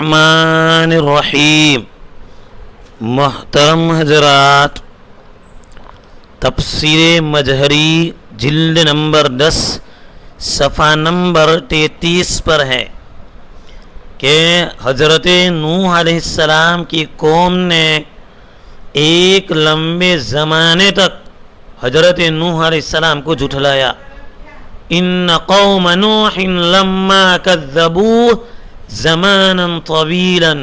الرحمن الرحیم. محترم حضرات، تفسیر مجہری جلد نمبر 10 صفحہ نمبر 33 پر ہے کہ حضرت نوح علیہ السلام کی قوم نے ایک لمبے زمانے تک حضرت نوح علیہ السلام کو جھٹلایا. ان قوم نوح لما کذبوه زمانا طویلا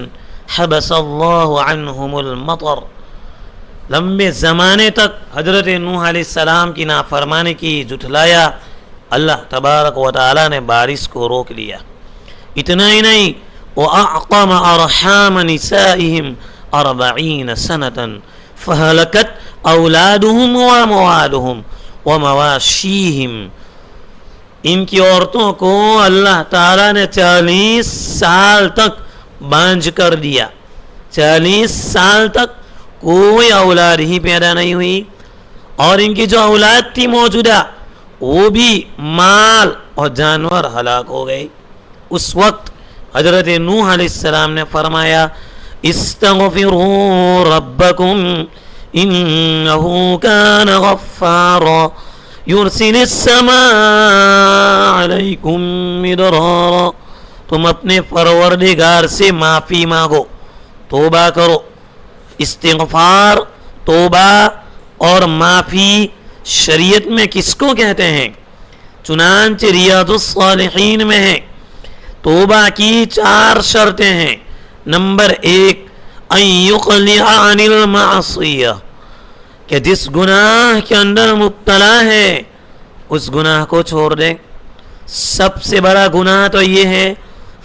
حبس اللہ عنہم المطر. لمبے زمانے تک حضرت نوح علیہ السلام کی نافرمانی کی جھٹلایا، اللہ تبارک و تعالی نے بارش کو روک لیا. اتنا ہی نہیں، وَأَعْقَمَ أَرْحَامَ نِسَائِهِمْ 40 سَنَةً فَهَلَكَتْ أَوْلَادُهُمْ وَأَمْوَالُهُمْ وَمَوَاشِيهِمْ. ان کی عورتوں کو اللہ تعالیٰ نے 40 سال تک بانجھ کر دیا. 40 سال تک کوئی اولاد ہی پیدا نہیں ہوئی، اور ان کی جو اولاد تھی موجودہ وہ بھی مال اور جانور ہلاک ہو گئے. اس وقت حضرت نوح علیہ السلام نے فرمایا استغفروا ربکم انہو کان غفارا یرسل السماء علیکم مدرارا. تم اپنے پروردگار سے معافی مانگو، توبہ کرو. استغفار، توبہ اور معافی شریعت میں کس کو کہتے ہیں؟ چنانچہ ریاض الصالحین میں ہے توبہ کی 4 شرطیں ہیں. نمبر 1 ان یقلع عن المعصیہ، کہ جس گناہ کے اندر مبتلا ہے اس گناہ کو چھوڑ دیں. سب سے بڑا گناہ تو یہ ہے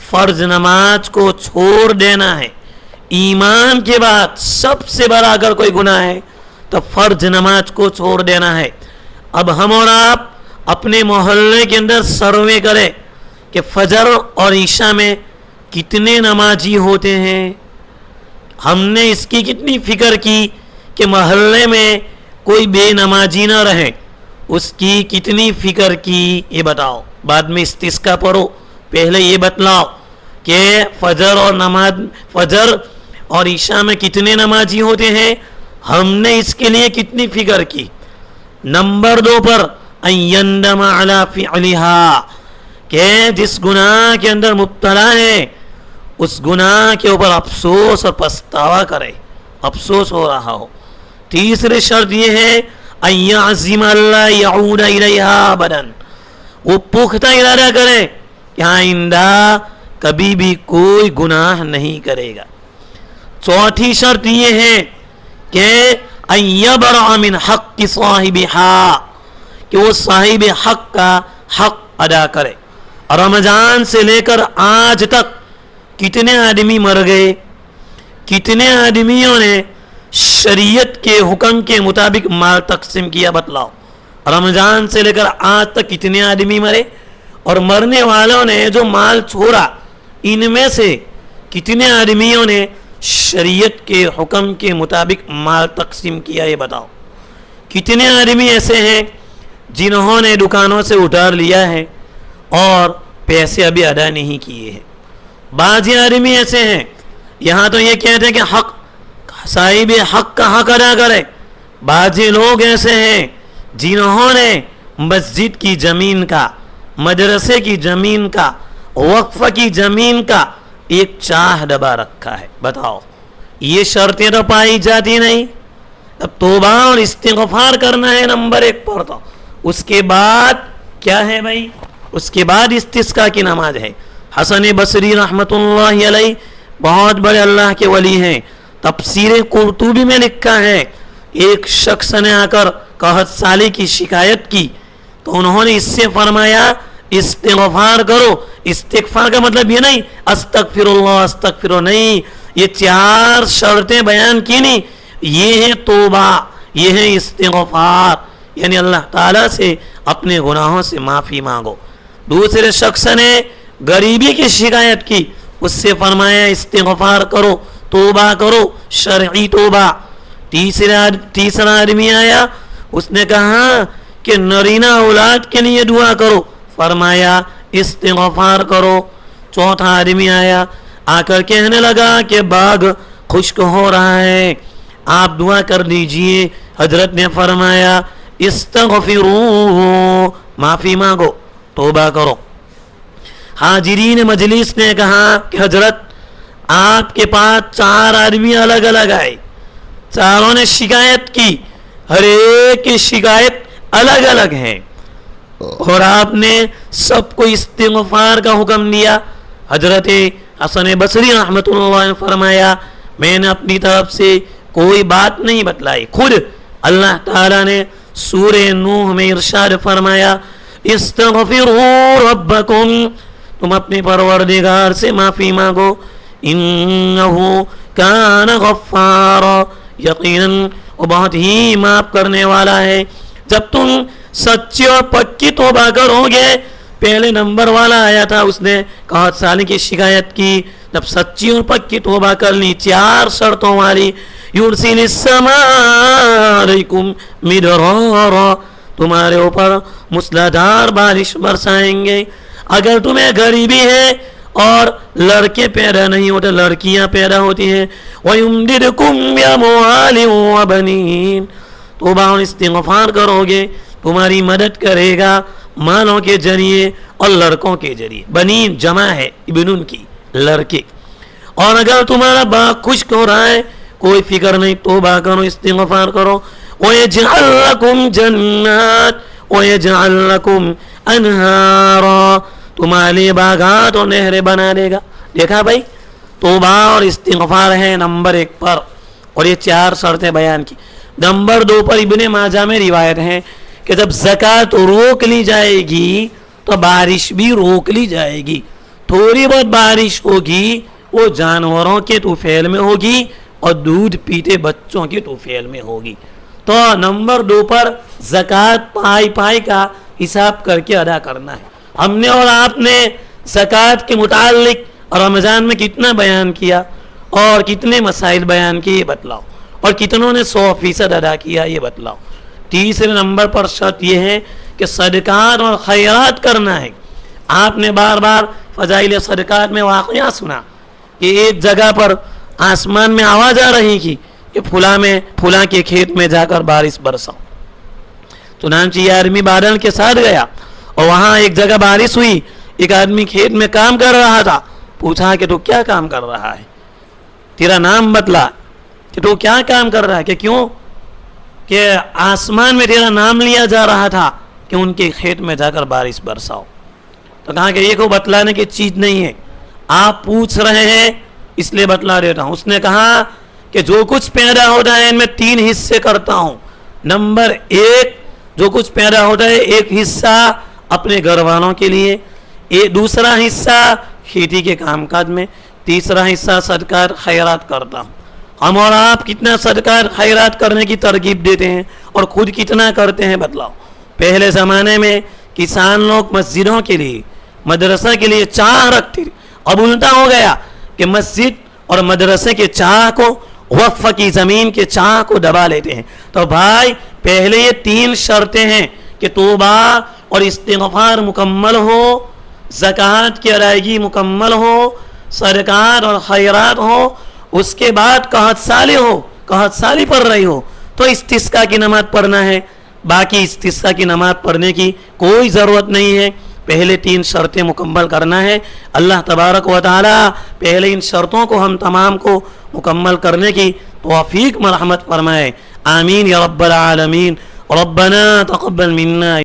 فرض نماز کو چھوڑ دینا ہے. ایمان کے بعد سب سے بڑا اگر کوئی گناہ ہے تو فرض نماز کو چھوڑ دینا ہے. اب ہم اور آپ اپنے محلے کے اندر سروے کریں کہ فجر اور عشاء میں کتنے نمازی ہوتے ہیں. ہم نے اس کی کتنی فکر کی کہ محلے میں کوئی بے نمازی نہ رہے، اس کی کتنی فکر کی یہ بتاؤ. بعد میں استسقا پڑھو، پہلے یہ بتلاؤ کہ فجر اور عشاء میں کتنے نمازی ہوتے ہیں. ہم نے اس کے لیے کتنی فکر کی. نمبر 2 پر ان یندم علی فعلھا، کہ جس گناہ کے اندر مبتلا ہے اس گناہ کے اوپر افسوس اور پچھتاوا کرے، افسوس ہو رہا ہو. تیسری شرط یہ ہے ان یعزم اللہ یعود الیہا ابدا، وہ پختہ ارادہ کرے کہ آئندہ کبھی بھی کوئی گناہ نہیں کرے گا. چوتھی شرط یہ ہے کہ ان یبرأ من حق صاحبہا، کہ وہ صاحب حق کا حق ادا کرے. رمضان سے لے کر آج تک کتنے آدمی مر گئے، کتنے آدمیوں نے شریعت کے حکم کے مطابق مال تقسیم کیا، بتلاؤ. رمضان سے لے کر آج تک کتنے آدمی مرے، اور مرنے والوں نے جو مال چھوڑا ان میں سے کتنے آدمیوں نے شریعت کے حکم کے مطابق مال تقسیم کیا، یہ بتاؤ. کتنے آدمی ایسے ہیں جنہوں نے دکانوں سے اتار لیا ہے اور پیسے ابھی ادا نہیں کیے ہیں. بعض آدمی ایسے ہیں یہاں تو یہ کہتے ہیں کہ حق صاحب حق کا حق ادا کرے. بعض لوگ ایسے ہیں جنہوں نے مسجد کی زمین کا، مدرسے کی زمین کا، وقف کی زمین کا ایک چاہ دبا رکھا ہے. بتاؤ، یہ شرطیں تو پائی جاتی نہیں. اب توبہ اور استغفار کرنا ہے نمبر 1 پر. تو اس کے بعد کیا ہے بھائی؟ اس کے بعد استسقا کی نماز ہے. حسن بصری رحمۃ اللہ علیہ بہت بڑے اللہ کے ولی ہیں. تفسیر قرطبی میں لکھا ہے ایک شخص نے آ کر قحط سالی کی شکایت کی تو انہوں نے اس سے فرمایا استغفار کرو. استغفار کا مطلب یہ نہیں استغفر اللہ استغفر، نہیں، یہ 4 شرطیں بیان کی نہیں. یہ ہے توبہ، یہ ہے استغفار، یعنی اللہ تعالیٰ سے اپنے گناہوں سے معافی مانگو. دوسرے شخص نے غریبی کی شکایت کی، اس سے فرمایا استغفار کرو، توبہ کرو، شرعی توبہ. تیسرا آدمی آیا، اس نے کہا کہ نرینہ اولاد کے لیے دعا کرو، فرمایا استغفار کرو. چوتھا آدمی آیا، آ کر کہنے لگا کہ باغ خشک ہو رہا ہے، آپ دعا کر دیجئے۔ حضرت نے فرمایا استغفروا، معافی مانگو، توبہ کرو۔ حاضرین مجلس نے کہا کہ حضرت آپ کے پاس 4 آدمی الگ الگ آئے، چاروں نے شکایت کی، ہر ایک کی شکایت الگ الگ ہے، اور آپ نے سب کو استغفار کا حکم دیا۔ حضرت حسن بصری رحمۃ اللہ نے فرمایا میں نے اپنی طرف سے کوئی بات نہیں بتلائی، خود اللہ تعالیٰ نے سورہ نوح میں ارشاد فرمایا استغفروا ربکم، تم اپنے پروردگار سے معافی مانگو، انہو کان غفارا، یقیناً وہ بہت ہی معاف کرنے والا ہے۔ جب تم سچی اور پکی توبہ کرو گے، پہلے نمبر والا آیا تھا، اس نے 1 سال کی شکایت کی، جب سچی اور پکی توبہ کر لی 4 شرطوں والی، یرسل السماء علیکم مدرارا، تمہارے اوپر موسلادھار بارش برسائیں گے۔ اگر تمہیں غریبی ہے اور لڑکے پیدا نہیں ہوتے، لڑکیاں پیدا ہوتی ہیں، وَيُمْدِدْكُمْ بِأَمْوَالٍ وَبَنِينَ، توبہ اور استغفار کرو گے، تمہاری مدد کرے گا مالوں کے ذریعے اور لڑکوں کے ذریعے۔ بنین جمع ہے ابنن کی، لڑکے۔ اور اگر تمہارا باغ خشک ہو رہا ہے، کوئی فکر نہیں، توبہ کرو، استغفار کرو۔ وَيَجْعَلْ لَكُمْ جَنَّاتٍ وَيَجْعَلْ لَكُمْ أَنْهَارًا، تمہارے لیے باغات اور نہریں بنا دے گا۔ دیکھا بھائی، توبہ اور استغفار ہے نمبر 1 پر، اور یہ 4 شرطیں بیان کی۔ نمبر 2 پر ابن ماجہ میں روایت ہے کہ جب زکوٰۃ روک لی جائے گی تو بارش بھی روک لی جائے گی۔ تھوڑی بہت بارش ہوگی وہ جانوروں کے طفیل میں ہوگی اور دودھ پیتے بچوں کے طفیل میں ہوگی۔ تو نمبر 2 پر زکوٰۃ پائی کا حساب کر کے ادا کرنا ہے۔ ہم نے اور آپ نے زکوٰۃ کے متعلق رمضان میں کتنا بیان کیا اور کتنے مسائل بیان کیے یہ بتلاؤ، اور کتنوں نے 100% ادا کیا یہ بتلاؤ۔ تیسرے نمبر پر شرط یہ ہے کہ صدقات اور خیرات کرنا ہے۔ آپ نے بار بار فضائل صدقات میں واقعہ سنا کہ ایک جگہ پر آسمان میں آواز آ رہی تھی کہ فلاں کے کھیت میں جا کر بارش برساؤ۔ چنانچہ یہ آدمی بادل کے ساتھ گیا اور وہاں ایک جگہ بارش ہوئی، ایک آدمی کھیت میں کام کر رہا تھا، پوچھا کہ تو کیا کام کر رہا ہے، تیرا نام بتلا کہ تو کیا کام کر رہا ہے، کہ کیوں، کہ آسمان میں تیرا نام لیا جا رہا تھا کہ ان کے کھیت میں جا کر بارش برساؤ۔ تو کہا کہ یہ کوئی بتلانے کی چیز نہیں ہے، آپ پوچھ رہے ہیں اس لیے بتلا دیتا ہوں۔ اس نے کہا کہ جو کچھ پیدا ہوتا ہے ان میں 3 حصے کرتا ہوں۔ نمبر 1، جو کچھ پیدا ہوتا ہے ایک حصہ اپنے گھر والوں کے لیے، دوسرا حصہ کھیتی کے کام کاج میں، تیسرا حصہ صدقات خیرات کرتا ہوں۔ ہم اور آپ کتنا صدقات خیرات کرنے کی ترغیب دیتے ہیں اور خود کتنا کرتے ہیں بتلاؤ۔ پہلے زمانے میں کسان لوگ مسجدوں کے لیے، مدرسہ کے لیے چاہ رکھتے تھے، اب الٹا ہو گیا کہ مسجد اور مدرسے کے چاہ کو، وقف کی زمین کے چاہ کو دبا لیتے ہیں۔ تو بھائی پہلے یہ 3 شرطیں ہیں کہ توبہ اور استغفار مکمل ہو، زکوٰۃ کی ادائیگی مکمل ہو، صدقات اور خیرات ہو، اس کے بعد قحط سالی ہو، قحط سالی پڑھ رہی ہو تو استسقاء کی نماز پڑھنا ہے۔ باقی استسقاء کی نماز پڑھنے کی کوئی ضرورت نہیں ہے، پہلے 3 شرطیں مکمل کرنا ہے۔ اللہ تبارک و تعالی پہلے ان شرطوں کو ہم تمام کو مکمل کرنے کی توفیق مرحمت فرمائے، آمین یا رب العالمین۔ ربنا تقبل منا